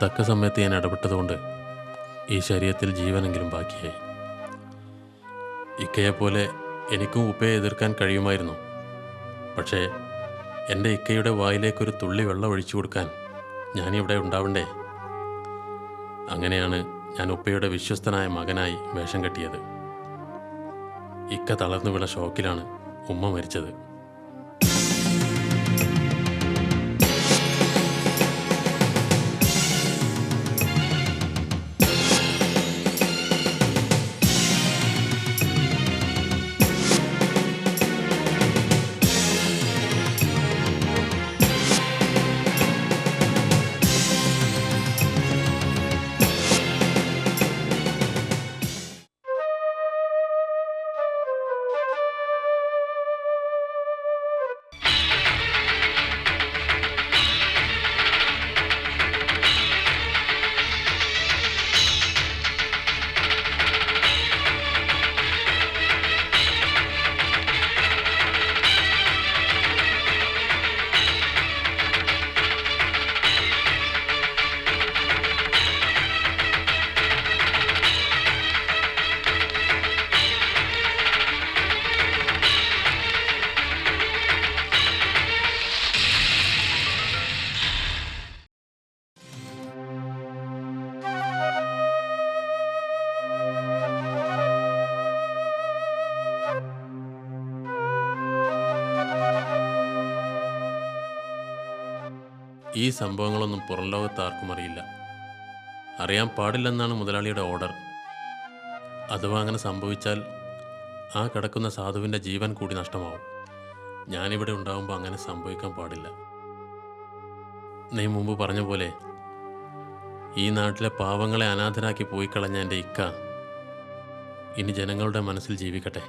തക്ക സമയത്ത് ഞാൻ ഇടപെട്ടതുകൊണ്ട് ഈ ശരീരത്തിൽ ജീവനെങ്കിലും ബാക്കിയായി. ഇക്കയെപ്പോലെ എനിക്കും ഉപ്പയെ എതിർക്കാൻ കഴിയുമായിരുന്നു. പക്ഷേ എൻ്റെ ഇക്കയുടെ വായിലേക്കൊരു തുള്ളി വെള്ളം ഒഴിച്ചു കൊടുക്കാൻ ഞാനിവിടെ ഉണ്ടാവണ്ടേ? അങ്ങനെയാണ് ഞാൻ ഉപ്പയുടെ വിശ്വസ്തനായ മകനായി വേഷം കെട്ടിയത്. ഇക്ക തളർന്നു വീണ ഷോക്കിലാണ് ഉമ്മ മരിച്ചത്. ഈ സംഭവങ്ങളൊന്നും പുറം ലോകത്ത് ആർക്കും അറിയില്ല. അറിയാൻ പാടില്ലെന്നാണ് മുതലാളിയുടെ ഓർഡർ. അഥവാ അങ്ങനെ സംഭവിച്ചാൽ ആ കിടക്കുന്ന സാധുവിൻ്റെ ജീവൻ കൂടി നഷ്ടമാവും. ഞാനിവിടെ ഉണ്ടാകുമ്പോൾ അങ്ങനെ സംഭവിക്കാൻ പാടില്ല. നീ മുമ്പ് പറഞ്ഞ പോലെ ഈ നാട്ടിലെ പാവങ്ങളെ അനാഥരാക്കി പോയി കളഞ്ഞ എൻ്റെ ഇക്ക ഇനി ജനങ്ങളുടെ മനസ്സിൽ ജീവിക്കട്ടെ.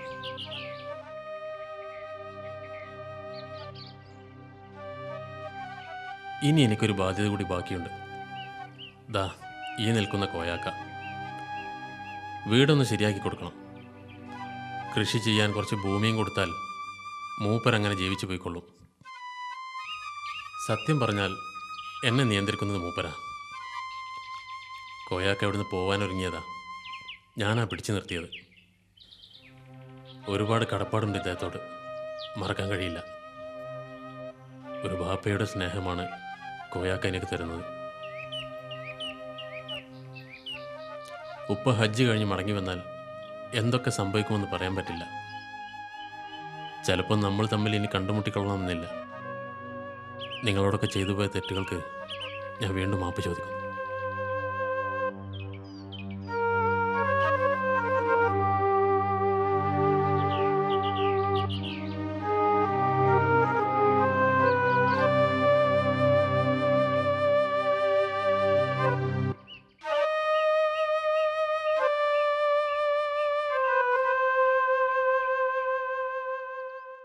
ഇനി എനിക്കൊരു ബാധ്യത കൂടി ബാക്കിയുണ്ട്. ദാ ഈ നിൽക്കുന്ന കോയാക്ക. വീടൊന്ന് ശരിയാക്കി കൊടുക്കണം. കൃഷി ചെയ്യാൻ കുറച്ച് ഭൂമിയും കൊടുത്താൽ മൂപ്പരങ്ങനെ ജീവിച്ചു പോയിക്കൊള്ളും. സത്യം പറഞ്ഞാൽ എന്നെ നിയന്ത്രിക്കുന്നത് മൂപ്പരാ. കോയാക്ക ഇവിടുന്ന് പോകാനൊരുങ്ങിയതാ. ഞാനാ പിടിച്ചു നിർത്തിയത്. ഒരുപാട് കടപ്പാടുണ്ട് ഇദ്ദേഹത്തോട്, മറക്കാൻ കഴിയില്ല. ഒരു ബാപ്പയുടെ സ്നേഹമാണ് കോയാക്ക എനിക്ക് തരുന്നത്. ഉപ്പ ഹജ്ജ് കഴിഞ്ഞ് മടങ്ങി വന്നാൽ എന്തൊക്കെ സംഭവിക്കുമെന്ന് പറയാൻ പറ്റില്ല. ചിലപ്പോൾ നമ്മൾ തമ്മിൽ ഇനി കണ്ടുമുട്ടിക്കൊള്ളണമെന്നില്ല. നിങ്ങളോടൊക്കെ ചെയ്തു പോയ തെറ്റുകൾക്ക് ഞാൻ വീണ്ടും മാപ്പ് ചോദിക്കും.